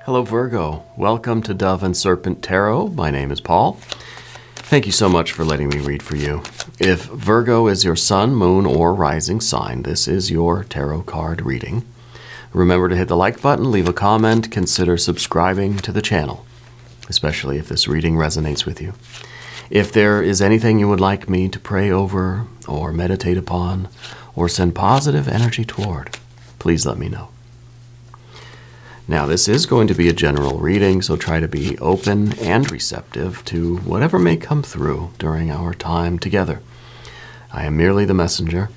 Hello Virgo, welcome to Dove and Serpent Tarot. My name is Paul. Thank you so much for letting me read for you. If Virgo is your sun, moon, or rising sign, this is your tarot card reading. Remember to hit the like button, leave a comment, consider subscribing to the channel, especially if this reading resonates with you. If there is anything you would like me to pray over or meditate upon or send positive energy toward, please let me know. Now, this is going to be a general reading, so try to be open and receptive to whatever may come through during our time together. I am merely the messenger,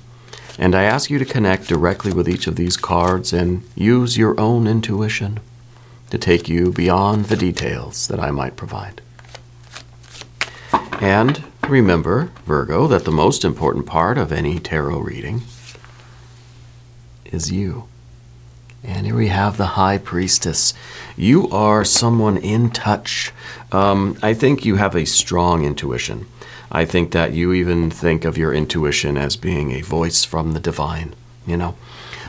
and I ask you to connect directly with each of these cards and use your own intuition to take you beyond the details that I might provide. And remember, Virgo, that the most important part of any tarot reading is you. And here we have the High Priestess. You are someone in touch. I think you have a strong intuition. I think that you even think of your intuition as being a voice from the divine, you know.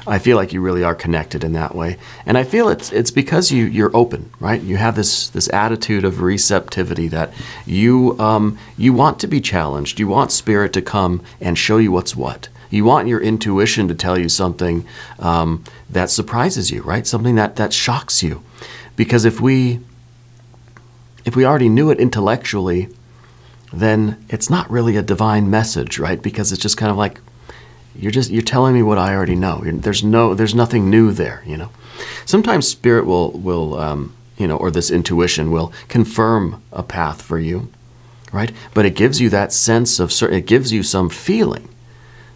I feel like you really are connected in that way. And I feel it's because you're open, right? You have this attitude of receptivity that you want to be challenged. You want spirit to come and show you what's what. You want your intuition to tell you something that surprises you, right? Something that shocks you. Because if we already knew it intellectually, then it's not really a divine message, right? Because it's just kind of like, you're telling me what I already know. There's nothing new there, you know. Sometimes spirit will you know, or this intuition will confirm a path for you, right? But it gives you that sense of it gives you some feeling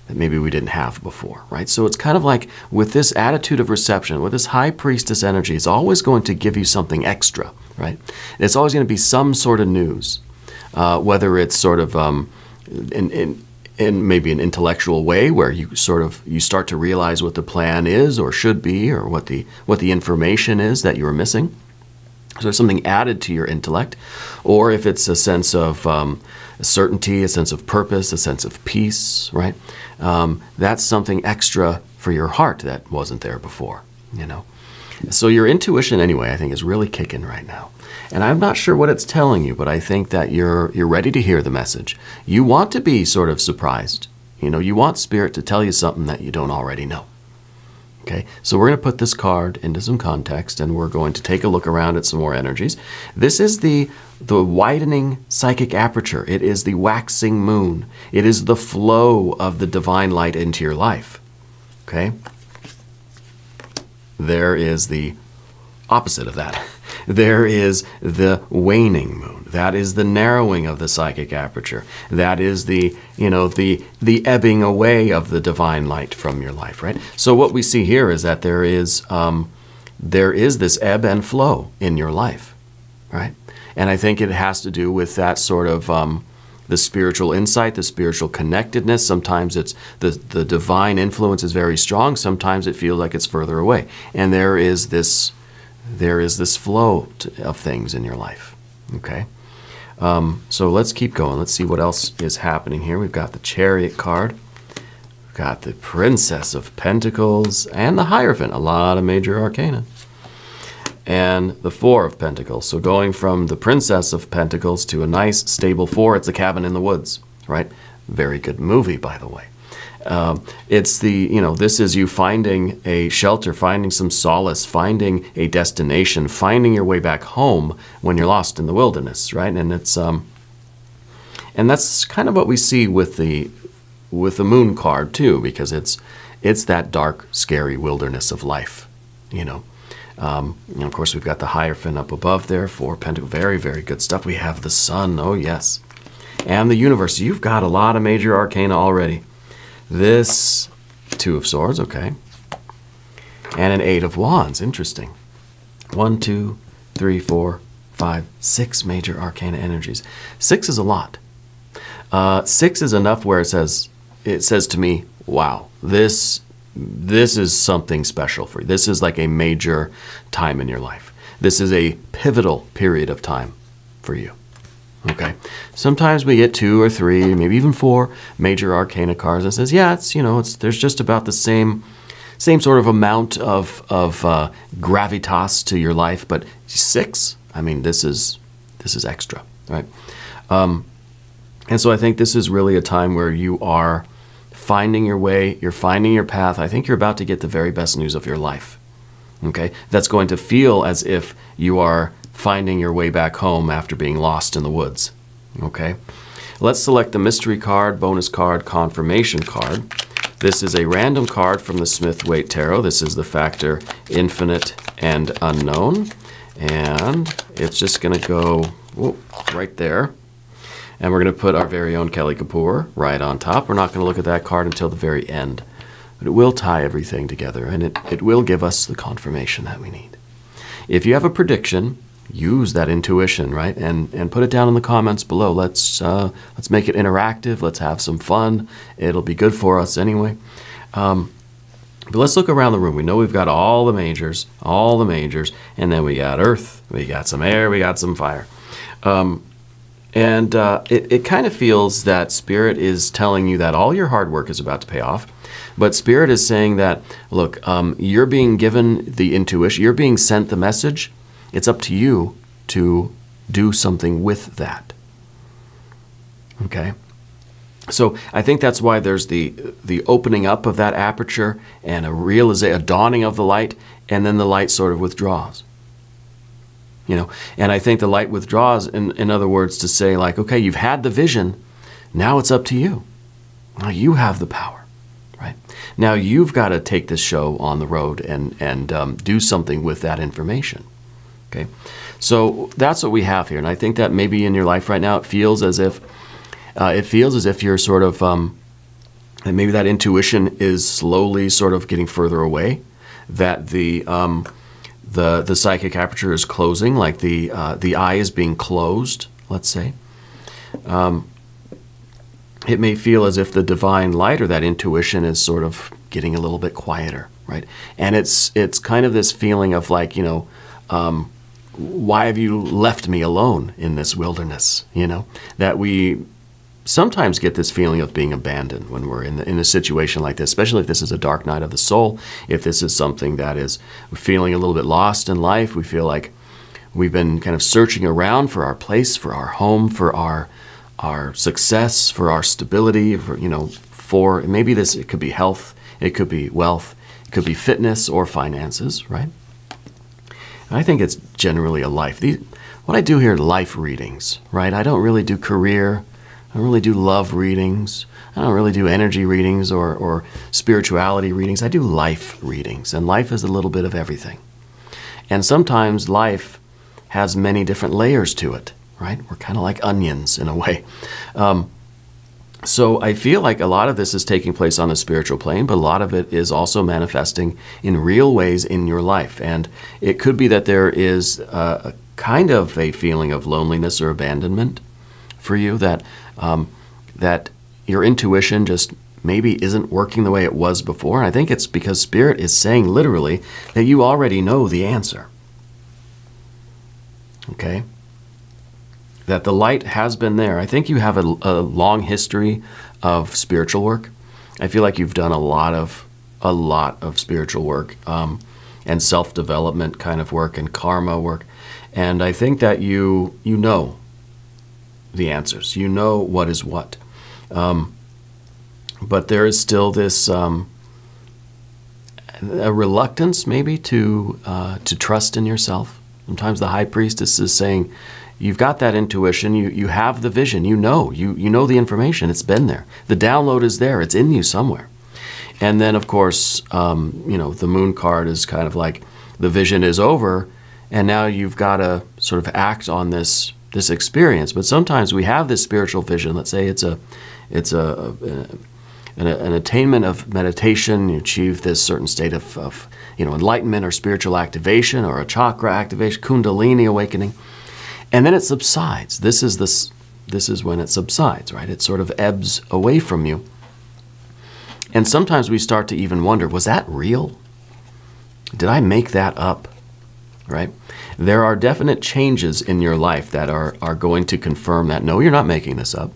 that maybe we didn't have before, right? So it's kind of like with this attitude of reception, with this High Priestess energy, it's always going to give you something extra, right? It's always going to be some sort of news, whether it's sort of in maybe an intellectual way where you start to realize what the plan is or should be, or what the information is that you're missing. So there's something added to your intellect, or if it's a sense of certainty, a sense of purpose, a sense of peace, right? That's something extra for your heart that wasn't there before, you know. So your intuition, anyway, I think is really kicking right now. And I'm not sure what it's telling you, but I think that you're ready to hear the message. You want to be sort of surprised. You know, you want spirit to tell you something that you don't already know. Okay, so we're going to put this card into some context, and we're going to take a look around at some more energies. This is the widening psychic aperture. It is the waxing moon. It is the flow of the divine light into your life. Okay? There is the opposite of that. There is the waning moon. That is the narrowing of the psychic aperture. That is the, you know, the ebbing away of the divine light from your life, right? So what we see here is that there is this ebb and flow in your life, right? And I think it has to do with that sort of the spiritual insight, the spiritual connectedness. Sometimes it's the divine influence is very strong. Sometimes it feels like it's further away. And there is this flow of things in your life, okay? So let's keep going. Let's see what else is happening here. We've got the Chariot card. We've got the Princess of Pentacles and the Hierophant, a lot of major arcana. And the Four of Pentacles. So going from the Princess of Pentacles to a nice, stable four, it's a cabin in the woods, right? Very good movie, by the way. It's the, you know, this is you finding a shelter, finding some solace, finding a destination, finding your way back home when you're lost in the wilderness, right? And it's and that's kind of what we see with the Moon card too, because it's that dark, scary wilderness of life, you know. And of course, we've got the Hierophant up above there, Four Pentacles, very, very good stuff. We have the Sun, oh yes, and the Universe. You've got a lot of major arcana already. This Two of Swords, okay, and an Eight of Wands, interesting. 1, 2, 3, 4, 5, 6 major arcana energies. 6 is a lot. 6 is enough where it says to me, wow, this is something special for you. This is like a major time in your life. This is a pivotal period of time for you. Okay. Sometimes we get 2 or 3, maybe even 4 major arcana cards that says, yeah, it's, you know, there's just about the same same sort of amount of gravitas to your life, but 6, I mean, this is extra, right? And so I think this is really a time where you are finding your way, you're finding your path. I think you're about to get the very best news of your life, okay? That's going to feel as if you are finding your way back home after being lost in the woods, okay? Let's select the mystery card, bonus card, confirmation card. This is a random card from the Smith-Waite Tarot. This is the factor infinite and unknown. And it's just going to go right there. And we're going to put our very own Kelly Kapoor right on top. We're not going to look at that card until the very end. But it will tie everything together, and it will give us the confirmation that we need. If you have a prediction, use that intuition, right? And put it down in the comments below. Let's make it interactive. Let's have some fun. It'll be good for us anyway. But let's look around the room. We know we've got all the majors, and then we got earth, we got some air, we got some fire. It kind of feels that Spirit is telling you that all your hard work is about to pay off. But Spirit is saying that, look, you're being given the intuition, you're being sent the message. It's up to you to do something with that. Okay? So I think that's why there's the opening up of that aperture and a dawning of the light, and then the light sort of withdraws. You know, and I think the light withdraws, in other words, to say like, okay, you've had the vision, now it's up to you. Now you have the power, right? Now you've got to take this show on the road and do something with that information. Okay, so that's what we have here, and I think that maybe in your life right now it feels as if you're sort of, and maybe that intuition is slowly sort of getting further away, that the psychic aperture is closing, like the eye is being closed, let's say. It may feel as if the divine light or that intuition is sort of getting a little bit quieter, right? And it's kind of this feeling of like, you know, why have you left me alone in this wilderness? You know, that we sometimes get this feeling of being abandoned when we're in a situation like this, especially if this is a dark night of the soul, if this is something that is feeling a little bit lost in life. We feel like we've been kind of searching around for our place, for our home, for our success, for our stability, for, you know, for maybe it could be health, it could be wealth, it could be fitness or finances, right? And I think it's generally a life. What I do here are life readings, right? I don't really do career. I don't really do love readings. I don't really do energy readings or spirituality readings. I do life readings, and life is a little bit of everything. And sometimes life has many different layers to it, right? We're kind of like onions in a way. So I feel like a lot of this is taking place on the spiritual plane, but a lot of it is also manifesting in real ways in your life. And it could be that there is a kind of a feeling of loneliness or abandonment for you, that your intuition just maybe isn't working the way it was before. And I think it's because Spirit is saying literally that you already know the answer. Okay? That the light has been there. I think you have a long history of spiritual work. I feel like you've done a lot of spiritual work and self-development kind of work and karma work. And I think that you know the answers. You know what is what. But there is still this a reluctance maybe to trust in yourself. Sometimes the high priestess is saying, you've got that intuition, you have the vision, you know the information, it's been there. The download is there, it's in you somewhere. And then of course, you know, the moon card is kind of like the vision is over, and now you've got to sort of act on this experience. But sometimes we have this spiritual vision. Let's say it's an attainment of meditation. You achieve this certain state of you know, enlightenment or spiritual activation or a chakra activation, kundalini awakening, and then it subsides. This is when it subsides, right? It sort of ebbs away from you. And sometimes we start to even wonder, was that real? Did I make that up? Right? There are definite changes in your life that are going to confirm that, no, you're not making this up.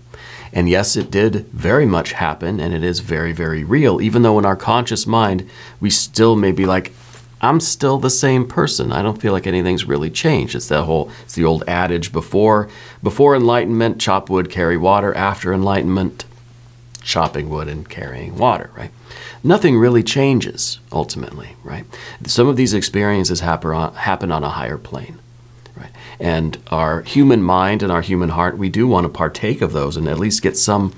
And yes, it did very much happen, and it is very, very real, even though in our conscious mind, we still may be like, I'm still the same person. I don't feel like anything's really changed. It's the old adage, before enlightenment, chop wood, carry water. After enlightenment, chopping wood and carrying water, right? Nothing really changes, ultimately, right? Some of these experiences happen on a higher plane, right? And our human mind and our human heart, we do want to partake of those and at least get some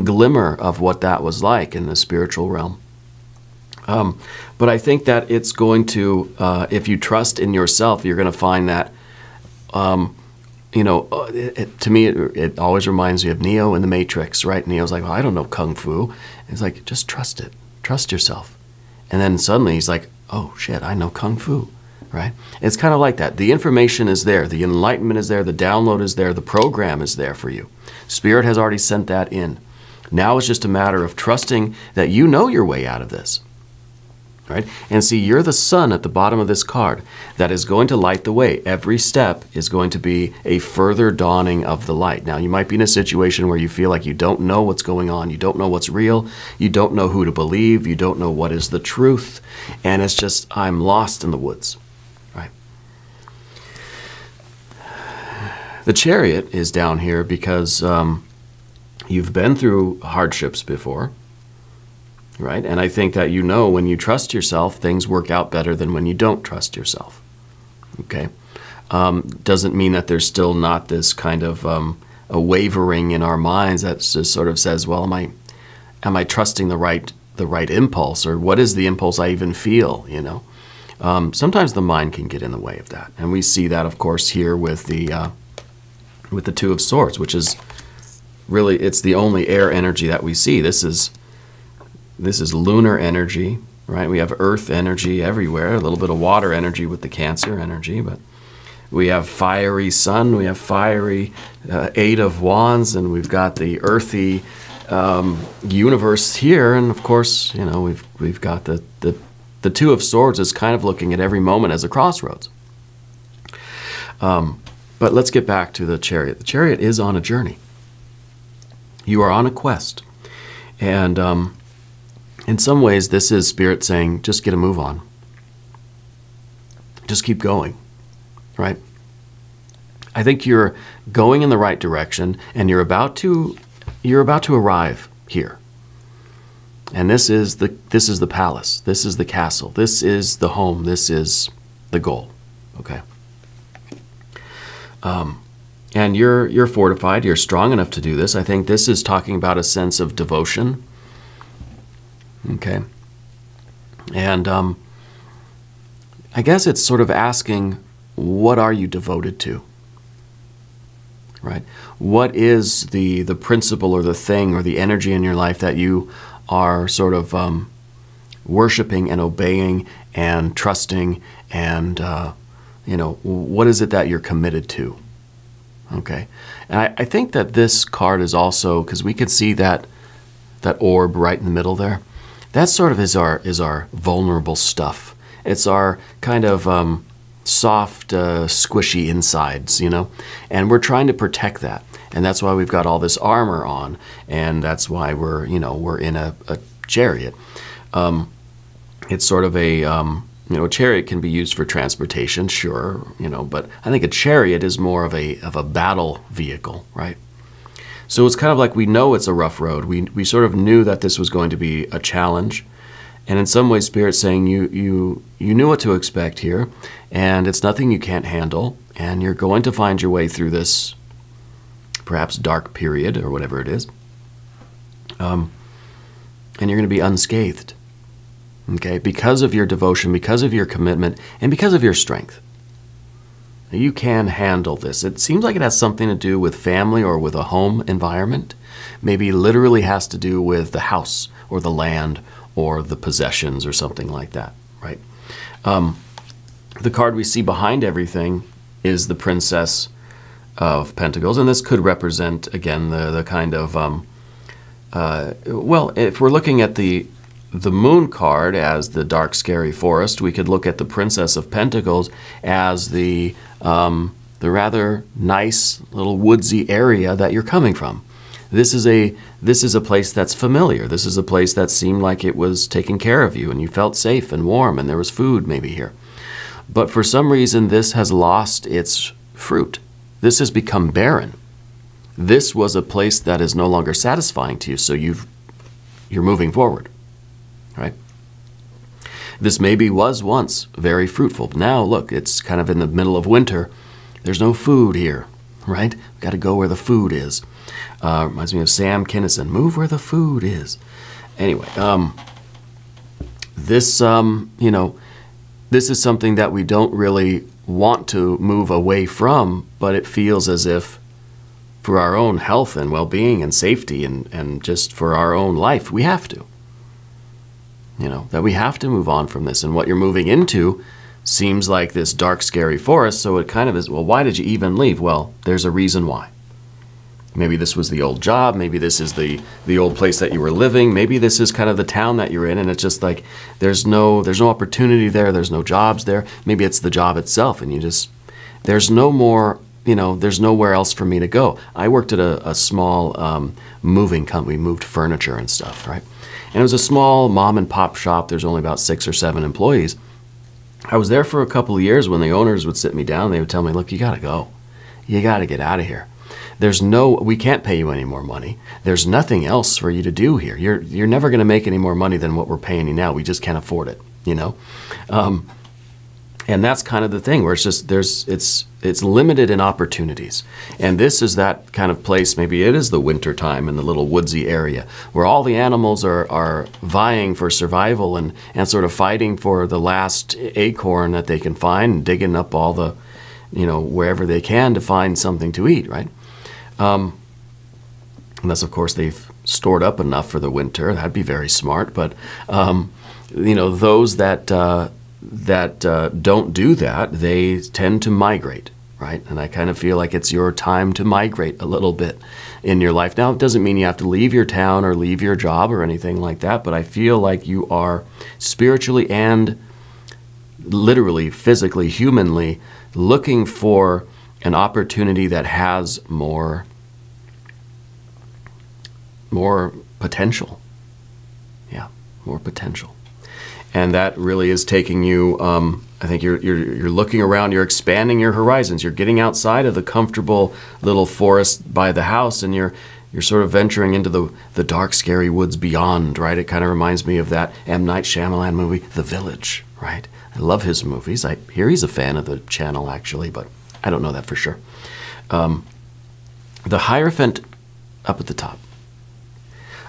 glimmer of what that was like in the spiritual realm. But I think that it's going to, if you trust in yourself, you're going to find that, to me, it always reminds me of Neo in the Matrix, right? Neo's like, well, I don't know Kung Fu. It's like, just trust it. Trust yourself. And then suddenly he's like, oh, shit, I know Kung Fu, right? It's kind of like that. The information is there. The enlightenment is there. The download is there. The program is there for you. Spirit has already sent that in. Now it's just a matter of trusting that you know your way out of this. Right? And see, you're the sun at the bottom of this card that is going to light the way. Every step is going to be a further dawning of the light. Now, you might be in a situation where you feel like you don't know what's going on. You don't know what's real. You don't know who to believe. You don't know what is the truth. And it's just, I'm lost in the woods. Right? The Chariot is down here because you've been through hardships before. Right? And I think that when you trust yourself, things work out better than when you don't trust yourself. Okay? Doesn't mean that there's still not this kind of a wavering in our minds that just sort of says, well, am I trusting the right impulse, or what is the impulse I even feel? Sometimes the mind can get in the way of that, and we see that, of course, here with the Two of Swords, which is really, it's the only air energy that we see. This is lunar energy, right? We have earth energy everywhere, a little bit of water energy with the Cancer energy, but we have fiery sun, we have fiery Eight of Wands, and we've got the earthy universe here, and of course, we've got the Two of Swords is kind of looking at every moment as a crossroads. But let's get back to the Chariot. The Chariot is on a journey. You are on a quest, and in some ways, this is Spirit saying, just get a move on. Just keep going, right? I think you're going in the right direction, and you're about to arrive here. And this is the palace. This is the castle. This is the home. This is the goal. Okay. And you're fortified. You're strong enough to do this. I think this is talking about a sense of devotion. Okay. And I guess it's sort of asking, what are you devoted to? Right? What is the principle or the thing or the energy in your life that you are sort of worshiping and obeying and trusting, and what is it that you're committed to? Okay. And I think that this card is also, because we could see that orb right in the middle there. That sort of is our vulnerable stuff. It's our kind of soft, squishy insides, and we're trying to protect that. And that's why we've got all this armor on, and that's why we're in a chariot. It's sort of a chariot can be used for transportation, sure, but I think a chariot is more of a battle vehicle, right? So it's kind of like we know it's a rough road. We sort of knew that this was going to be a challenge. And in some ways, Spirit's saying you knew what to expect here, and it's nothing you can't handle, and you're going to find your way through this perhaps dark period or whatever it is. And you're going to be unscathed, okay, because of your devotion, because of your commitment, and because of your strength. You can handle this. It seems like it has something to do with family or with a home environment. Maybe literally has to do with the house or the land or the possessions or something like that, right? The card we see behind everything is the Princess of Pentacles, and this could represent, again, the kind of, well, if we're looking at the Moon card as the dark, scary forest, we could look at the Princess of Pentacles as the rather nice little woodsy area that you're coming from. This is a place that's familiar. This is a place that seemed like it was taking care of you and you felt safe and warm and there was food maybe here. But for some reason, this has lost its fruit. This has become barren. This was a place that is no longer satisfying to you, so you're moving forward, right? This maybe was once very fruitful. Now, look, it's kind of in the middle of winter. There's no food here, right? We've got to go where the food is. Reminds me of Sam Kinison, move where the food is. Anyway, this, you know, this is something that we don't really want to move away from, but it feels as if for our own health and well-being and safety and just for our own life, we have to. You know, that we have to move on from this. And what you're moving into seems like this dark, scary forest, so it kind of is, well, why did you even leave? Well, there's a reason why. Maybe this was the old job. Maybe this is the old place that you were living. Maybe this is kind of the town that you're in, and it's just like there's no opportunity there. There's no jobs there. Maybe it's the job itself, and there's no more. You know, there's nowhere else for me to go. I worked at a small moving company. We moved furniture and stuff, right? And it was a small mom and pop shop. There's only about 6 or 7 employees. I was there for a couple of years. When the owners would sit me down, they would tell me, look, you got to go. You got to get out of here. We can't pay you any more money. There's nothing else for you to do here. You're never going to make any more money than what we're paying you now. We just can't afford it, you know? And that's kind of the thing where it's just, it's limited in opportunities. And this is that kind of place, maybe it is the winter time in the little woodsy area where all the animals are vying for survival and sort of fighting for the last acorn that they can find and digging up all the, you know, wherever they can to find something to eat, right? Unless, of course, they've stored up enough for the winter. That'd be very smart. But, you know, those that don't do that, they tend to migrate, right? And I kind of feel like it's your time to migrate a little bit in your life. Now, it doesn't mean you have to leave your town or leave your job or anything like that, but I feel like you are spiritually and literally, physically, humanly looking for an opportunity that has more potential. Yeah, more potential. And that really is taking you, I think you're looking around, you're expanding your horizons, you're getting outside of the comfortable little forest by the house, and you're sort of venturing into the dark, scary woods beyond, right? It kind of reminds me of that M. Night Shyamalan movie, The Village, right? I love his movies. I hear he's a fan of the channel, actually, but I don't know that for sure. The Hierophant up at the top.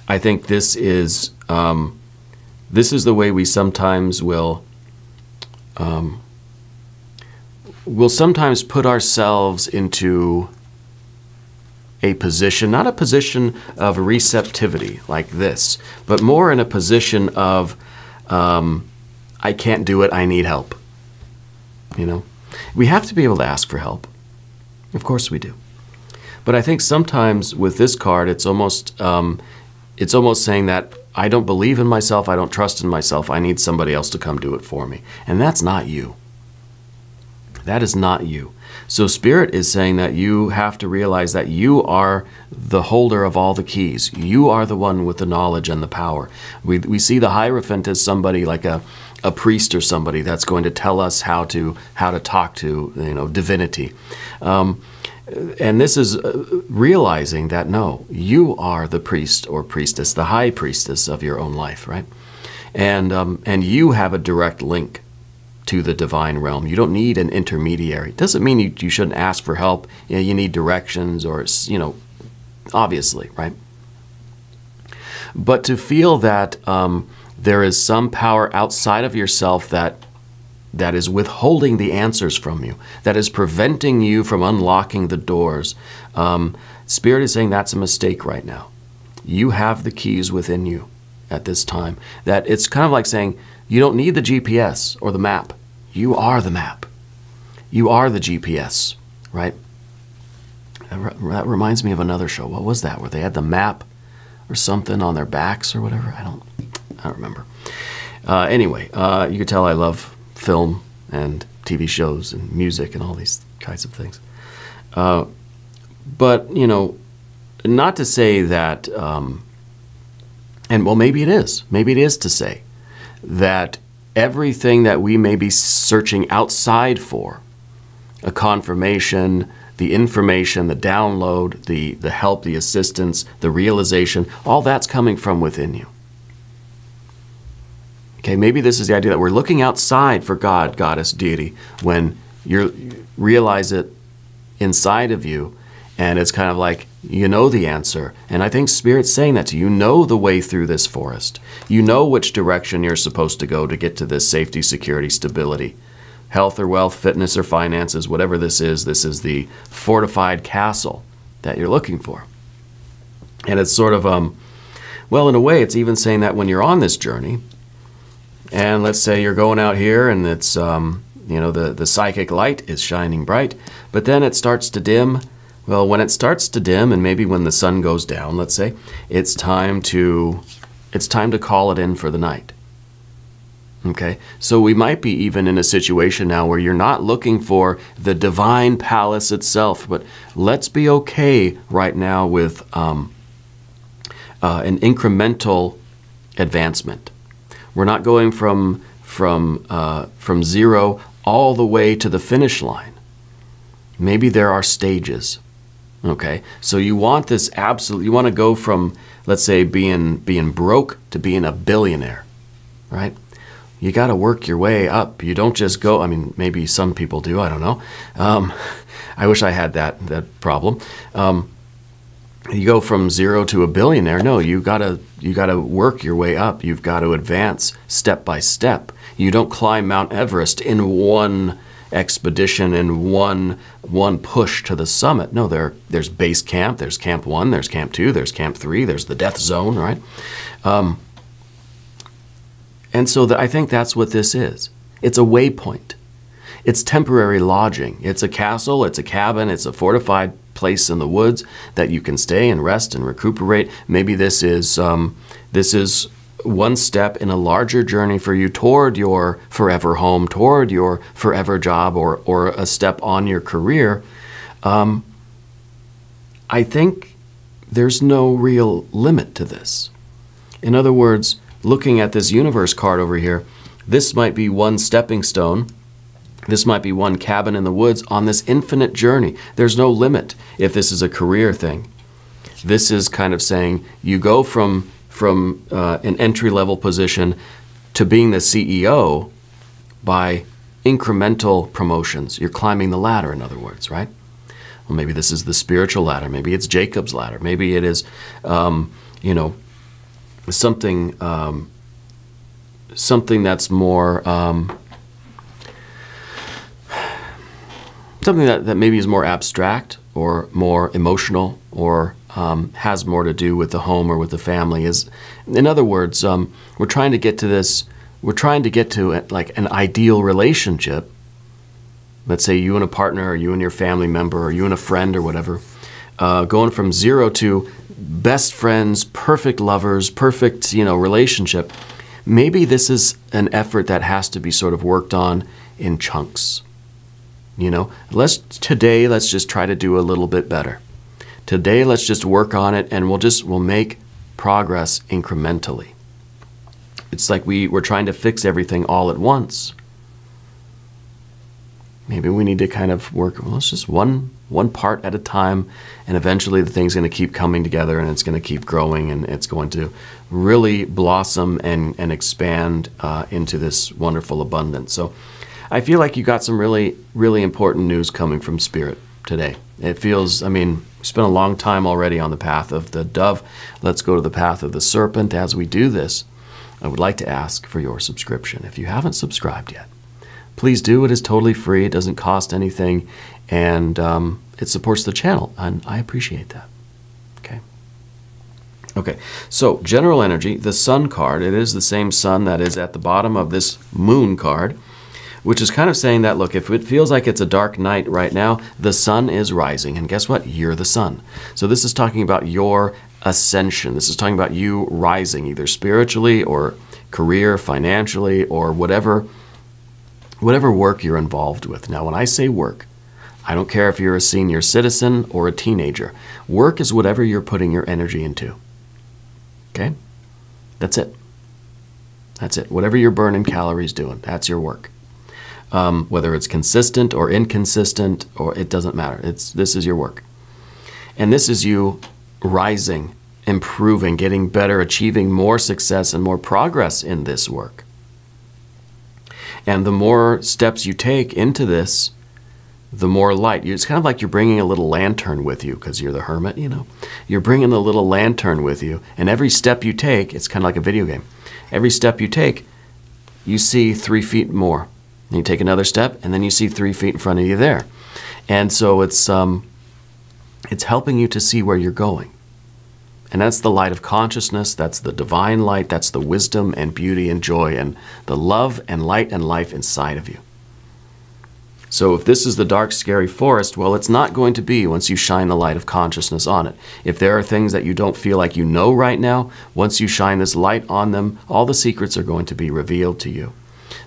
I think this is the way we sometimes will sometimes put ourselves into a position, not a position of receptivity like this, but more in a position of I can't do it, I need help. You know, we have to be able to ask for help. Of course we do. But I think sometimes with this card, it's almost saying that I don't believe in myself, I don't trust in myself, I need somebody else to come do it for me. And that's not you. That is not you. So Spirit is saying that you have to realize that you are the holder of all the keys. You are the one with the knowledge and the power. We see the Hierophant as somebody like a priest or somebody that's going to tell us how to talk to, you know, divinity. And this is realizing that, no, you are the priest or priestess, the high priestess of your own life, right? And you have a direct link to the divine realm. You don't need an intermediary. It doesn't mean you shouldn't ask for help. You know, you need directions or, you know, obviously, right? But to feel that there is some power outside of yourself that is withholding the answers from you, that is preventing you from unlocking the doors. Spirit is saying that's a mistake right now. You have the keys within you at this time. That it's kind of like saying you don't need the GPS or the map. You are the map. You are the GPS, right? That reminds me of another show. What was that? Where they had the map or something on their backs or whatever? I don't remember. Anyway, you can tell I love film and TV shows and music and all these kinds of things. But, you know, not to say that, and well, maybe it is. Maybe it is to say that everything that we may be searching outside for, a confirmation, the information, the download, the help, the assistance, the realization, all that's coming from within you. Okay, maybe this is the idea that we're looking outside for God, goddess, deity, when you realize it inside of you, and it's kind of like, you know the answer. And I think Spirit's saying that to you. You know the way through this forest. You know which direction you're supposed to go to get to this safety, security, stability. Health or wealth, fitness or finances, whatever this is the fortified castle that you're looking for. And it's sort of, well, in a way, it's even saying that when you're on this journey, and let's say you're going out here and it's, the psychic light is shining bright, but then it starts to dim. Well, when it starts to dim, and maybe when the sun goes down, let's say, it's time to call it in for the night. Okay, so we might be even in a situation now where you're not looking for the divine palace itself, but let's be okay right now with an incremental advancement. We're not going from zero all the way to the finish line. Maybe there are stages. Okay, so you want this absolute. You want to go from, let's say, being broke to being a billionaire, right? You got to work your way up. You don't just go, I mean, maybe some people do, I don't know. I wish I had that problem. You go from zero to a billionaire. No, you gotta work your way up. You've got to advance step by step. You don't climb Mount Everest in one expedition, in one push to the summit. No, there's base camp, there's camp 1, there's camp 2, there's camp 3, there's the death zone, right? And so I think that's what this is. It's a waypoint. It's temporary lodging. It's a castle, it's a cabin, it's a fortified place in the woods that you can stay and rest and recuperate. Maybe this is one step in a larger journey for you toward your forever home, toward your forever job, or a step on your career. I think there's no real limit to this. In other words, looking at this universe card over here, this might be one stepping stone. This might be one cabin in the woods on this infinite journey. There's no limit if this is a career thing. This is kind of saying you go from an entry-level position to being the CEO by incremental promotions. You're climbing the ladder, in other words, right? Well, maybe this is the spiritual ladder. Maybe it's Jacob's ladder. Maybe it is, something that's more something that maybe is more abstract or more emotional or has more to do with the home or with the family. Is, in other words, we're trying to get to this. We're trying to get to like an ideal relationship. Let's say you and a partner, or you and your family member, or you and a friend, or whatever, going from zero to best friends, perfect lovers, perfect, relationship. Maybe this is an effort that has to be sort of worked on in chunks. Let's just try to do a little bit better. Today, let's just work on it, and we'll make progress incrementally. It's like we're trying to fix everything all at once. Maybe we need to kind of work, let's just one part at a time, and eventually the thing's going to keep coming together, and it's going to keep growing, and it's going to really blossom and expand into this wonderful abundance. So I feel like you got some really, really important news coming from Spirit today. It feels, we spent a long time already on the path of the dove. Let's go to the path of the serpent. As we do this, I would like to ask for your subscription. If you haven't subscribed yet, please do. It is totally free. It doesn't cost anything, and it supports the channel, and I appreciate that. Okay, so general energy, the sun card, it is the same sun that is at the bottom of this moon card, which is kind of saying that, look, if it feels like it's a dark night right now, the sun is rising. And guess what? You're the sun. So this is talking about your ascension. This is talking about you rising, either spiritually or career, financially, or whatever work you're involved with. Now, when I say work, I don't care if you're a senior citizen or a teenager. Work is whatever you're putting your energy into. Okay? That's it. That's it. Whatever you're burning calories doing, that's your work. Whether it's consistent or inconsistent, or it doesn't matter. This is your work. And this is you rising, improving, getting better, achieving more success and more progress in this work. And the more steps you take into this, the more light. It's kind of like you're bringing a little lantern with you, because you're the hermit, you know. You're bringing the little lantern with you, and every step you take, it's kind of like a video game. Every step you take, you see 3 feet more. And you take another step, and then you see 3 feet in front of you there. And so it's helping you to see where you're going. And that's the light of consciousness. That's the divine light. That's the wisdom and beauty and joy and the love and light and life inside of you. So if this is the dark, scary forest, well, it's not going to be once you shine the light of consciousness on it. If there are things that you don't feel like you know right now, once you shine this light on them, all the secrets are going to be revealed to you.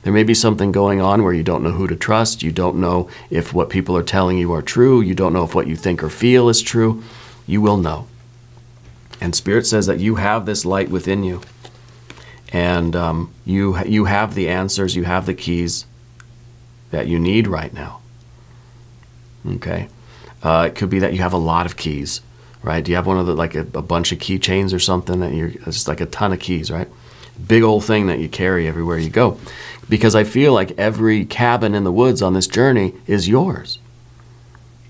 There may be something going on where you don't know who to trust. You don't know if what people are telling you are true. You don't know if what you think or feel is true. You will know. And Spirit says that you have this light within you. And you have the answers. You have the keys that you need right now. Okay? It could be that you have a lot of keys, right? Do you have one of the, like a bunch of keychains or something that it's just like a ton of keys, right? Big old thing that you carry everywhere you go. Because I feel like every cabin in the woods on this journey is yours.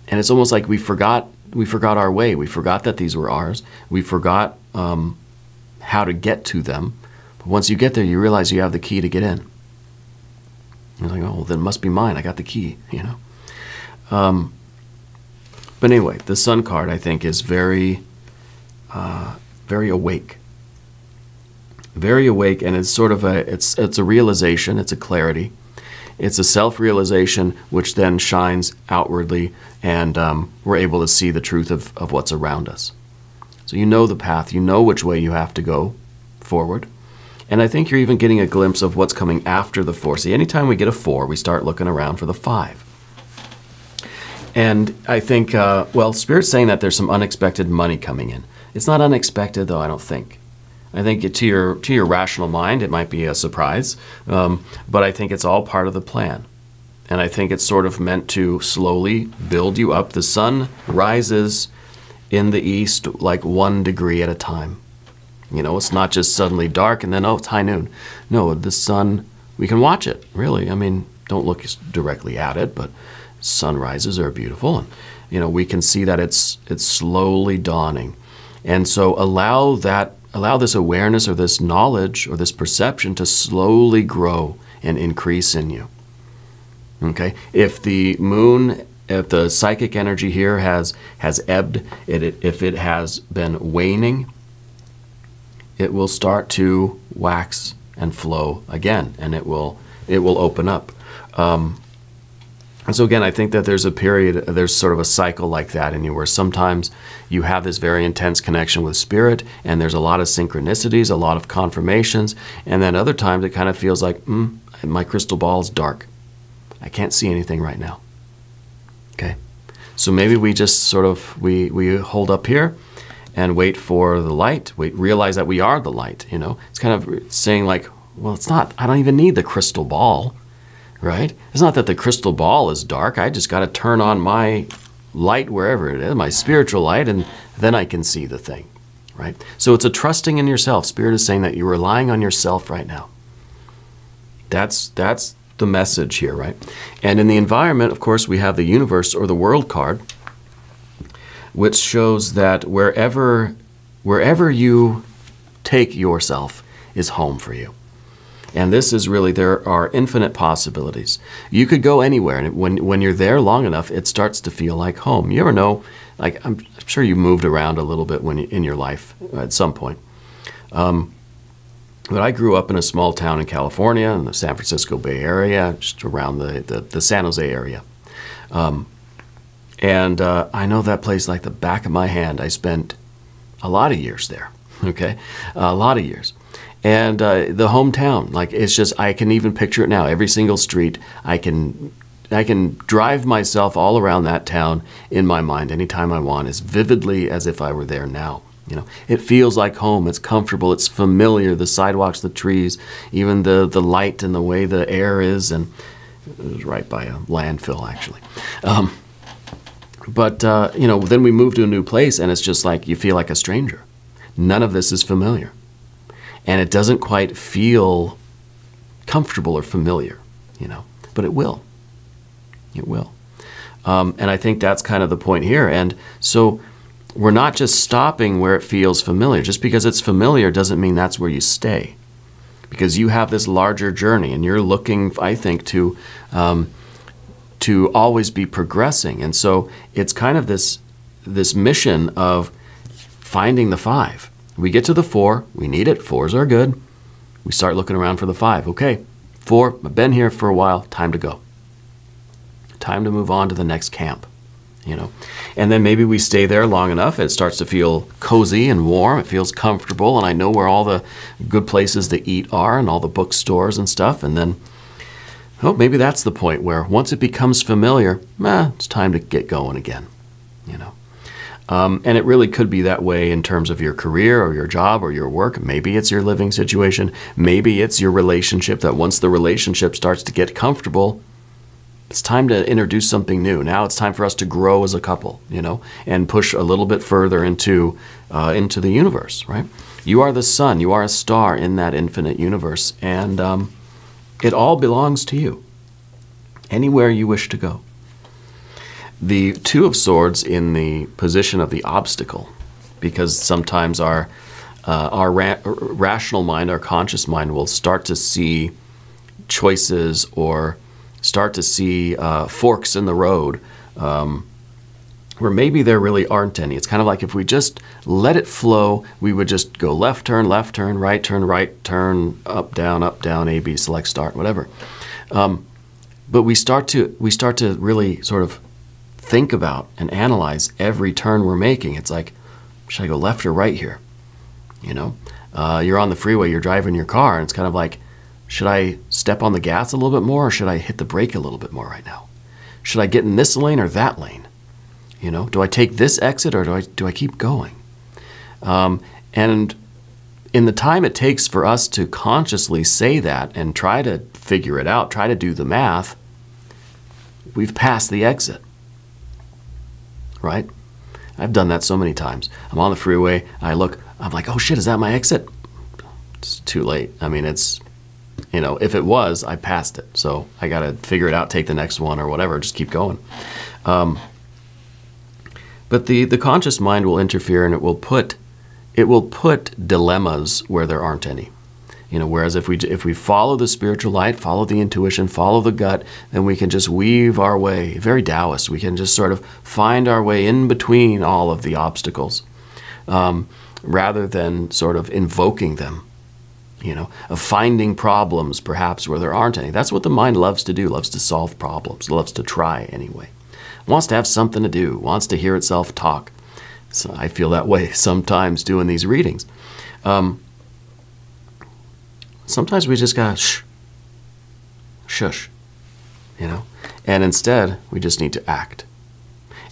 And it's almost like we forgot our way. We forgot that these were ours. We forgot how to get to them. But once you get there, you realize you have the key to get in. You're like, oh, well, then it must be mine. I got the key, you know. But anyway, the Sun card, I think, is very, very awake. Very awake, and it's sort of it's a realization, it's a clarity. It's a self-realization which then shines outwardly, and we're able to see the truth of what's around us. So you know the path, you know which way you have to go forward. And I think you're even getting a glimpse of what's coming after the 4. See, anytime we get a 4, we start looking around for the 5. And I think, well, Spirit's saying that there's some unexpected money coming in. It's not unexpected, though, I don't think. I think to your rational mind, it might be a surprise, but I think it's all part of the plan. And I think it's sort of meant to slowly build you up. The sun rises in the east like 1 degree at a time. You know, it's not just suddenly dark and then, oh, it's high noon. No, the sun, we can watch it, really. I mean, don't look directly at it, but sunrises are beautiful. And, you know, we can see that it's slowly dawning. And so allow this awareness or this knowledge or this perception to slowly grow and increase in you. Okay? If the moon, if the psychic energy here has ebbed, if it has been waning, it will start to wax and flow again, and it will open up. And so again, I think that there's a period, there's sort of a cycle like that in you where sometimes you have this very intense connection with Spirit, and there's a lot of synchronicities, a lot of confirmations, and then other times it kind of feels like, my crystal ball is dark. I can't see anything right now. Okay? So maybe we just sort of, we hold up here and wait for the light, realize that we are the light, you know? It's kind of saying like, well, it's not, I don't even need the crystal ball. Right? It's not that the crystal ball is dark. I just got to turn on my light wherever it is, my spiritual light, and then I can see the thing. Right? So it's a trusting in yourself. Spirit is saying that you're relying on yourself right now. That's the message here, right? And in the environment, of course, we have the universe or the world card, which shows that wherever you take yourself is home for you. And this is really, there are infinite possibilities. You could go anywhere, and when you're there long enough, it starts to feel like home. You ever know, like I'm sure you moved around a little bit in your life at some point. But I grew up in a small town in California, in the San Francisco Bay Area, just around the San Jose area. And I know that place like the back of my hand. I spent a lot of years there, okay? A lot of years. And the hometown, like it's just, I can even picture it now. Every single street, I can I can drive myself all around that town in my mind anytime I want, as vividly as if I were there now. You know, it feels like home. It's comfortable. It's familiar. The sidewalks, the trees, even the light and the way the air is. And it was right by a landfill, actually. You know, then we move to a new place, and it's just like you feel like a stranger. None of this is familiar. And it doesn't quite feel comfortable or familiar, you know, but it will. It will. And I think that's kind of the point here. And so we're not just stopping where it feels familiar. Just because it's familiar doesn't mean that's where you stay. Because you have this larger journey, and you're looking, I think, to always be progressing. And so it's kind of this mission of finding the 5. We get to the 4, we need it, 4s are good. We start looking around for the 5. Okay, 4, I've been here for a while, time to go. Time to move on to the next camp, you know. And then maybe we stay there long enough, it starts to feel cozy and warm, it feels comfortable, and I know where all the good places to eat are and all the bookstores and stuff. And then, oh, maybe that's the point where once it becomes familiar, it's time to get going again, you know. And it really could be that way in terms of your career or your job or your work. Maybe it's your living situation. Maybe it's your relationship, that once the relationship starts to get comfortable, it's time to introduce something new. Now it's time for us to grow as a couple, you know, and push a little bit further into the universe, right? You are the sun. You are a star in that infinite universe. And it all belongs to you, anywhere you wish to go. The 2 of Swords in the position of the obstacle, because sometimes our rational mind, our conscious mind, will start to see choices or start to see forks in the road where maybe there really aren't any. It's kind of like if we just let it flow, we would just go left turn, right turn, up, down, A, B, select, start, whatever. But we start to really sort of think about and analyze every turn we're making. It's like, should I go left or right here? You know, you're on the freeway, you're driving your car, and it's kind of like, should I step on the gas a little bit more, or should I hit the brake a little bit more right now? Should I get in this lane or that lane? You know, do I take this exit or do I keep going? And in the time it takes for us to consciously say that and try to figure it out, try to do the math, we've passed the exit. Right? I've done that so many times. I'm on the freeway, I look, I'm like, oh shit, is that my exit? It's too late. I mean, it's, you know, if it was, I passed it. So I got to figure it out, take the next one or whatever, just keep going. But the conscious mind will interfere, and it will put dilemmas where there aren't any. You know, whereas if we follow the spiritual light, follow the intuition, follow the gut, then we can just weave our way, very Taoist, we can just sort of find our way in between all of the obstacles, rather than sort of invoking them, you know, of finding problems perhaps where there aren't any. That's what the mind loves to do, loves to solve problems, loves to try anyway. Wants to have something to do, wants to hear itself talk. So I feel that way sometimes doing these readings. Sometimes we just gotta shush, you know, and instead we just need to act.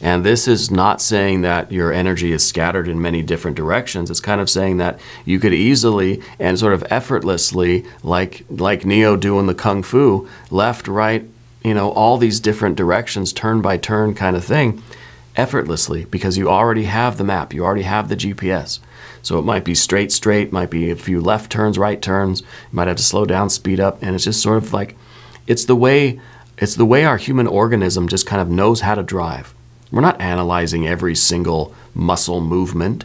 And this is not saying that your energy is scattered in many different directions. It's kind of saying that you could easily and sort of effortlessly, like Neo doing the Kung Fu, left, right, you know, all these different directions, turn by turn kind of thing, effortlessly, because you already have the map, you already have the GPS. So it might be straight, might be a few left turns, right turns, you might have to slow down, speed up, and it's just sort of like, it's the way our human organism just kind of knows how to drive. We're not analyzing every single muscle movement,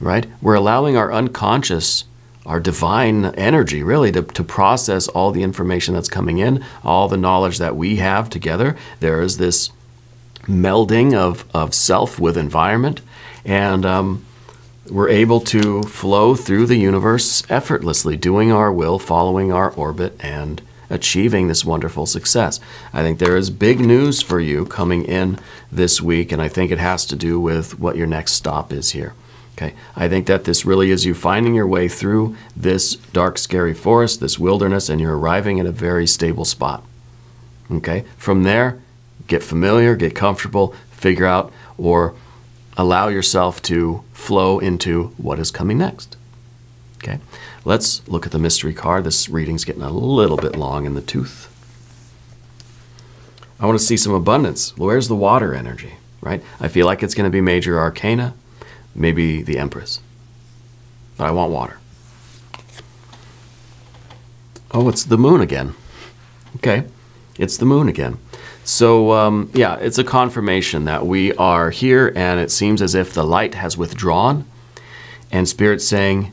right? We're allowing our unconscious, our divine energy really to process all the information that's coming in, all the knowledge that we have together. There is this melding of self with environment, and we're able to flow through the universe effortlessly, doing our will, following our orbit, and achieving this wonderful success. I think there is big news for you coming in this week, and I think it has to do with what your next stop is here. Okay, I think that this really is you finding your way through this dark, scary forest, this wilderness, and you're arriving at a very stable spot. Okay? From there, get familiar, get comfortable, figure out or allow yourself to flow into what is coming next. Okay? Let's look at the mystery card. This reading's getting a little bit long in the tooth. I want to see some abundance. Where's the water energy, right? I feel like it's going to be major arcana, maybe the Empress. But I want water. Oh, it's the moon again. Okay, it's the moon again. So, yeah, it's a confirmation that we are here, and it seems as if the light has withdrawn, and Spirit's saying,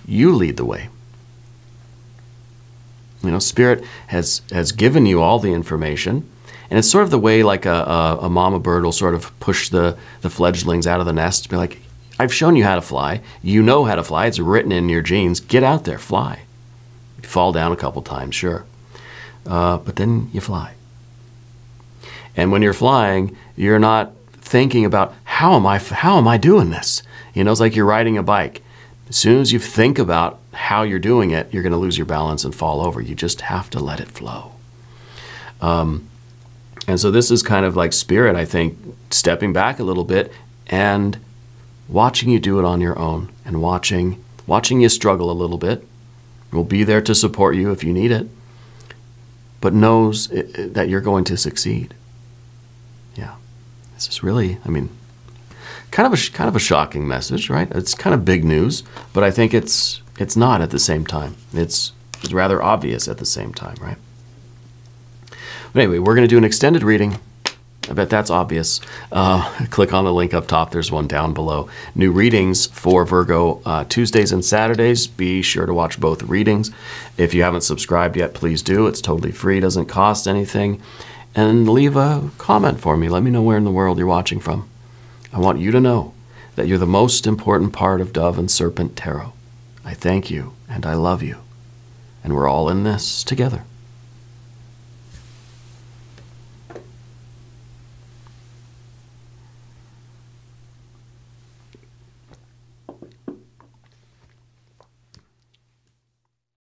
you lead the way. You know, Spirit has given you all the information, and it's sort of the way like a mama bird will sort of push the fledglings out of the nest, be like, I've shown you how to fly. You know how to fly. It's written in your genes. Get out there, fly. You fall down a couple times, sure. But then you fly. And when you're flying, you're not thinking about, how am I doing this? You know, it's like you're riding a bike. As soon as you think about how you're doing it, you're going to lose your balance and fall over. You just have to let it flow. And so this is kind of like Spirit, I think, stepping back a little bit and watching you do it on your own, and watching you struggle a little bit. We'll be there to support you if you need it, but knows that you're going to succeed. Yeah, this is really, I mean, kind of a shocking message, right? It's kind of big news, but I think it's not at the same time. It's rather obvious at the same time, right? But anyway, we're going to do an extended reading. I bet that's obvious. Click on the link up top. There's one down below. New readings for Virgo Tuesdays and Saturdays. Be sure to watch both readings. If you haven't subscribed yet, please do. It's totally free. Doesn't cost anything. And leave a comment for me. Let me know where in the world you're watching from. I want you to know that you're the most important part of Dove and Serpent Tarot. I thank you and I love you. And we're all in this together.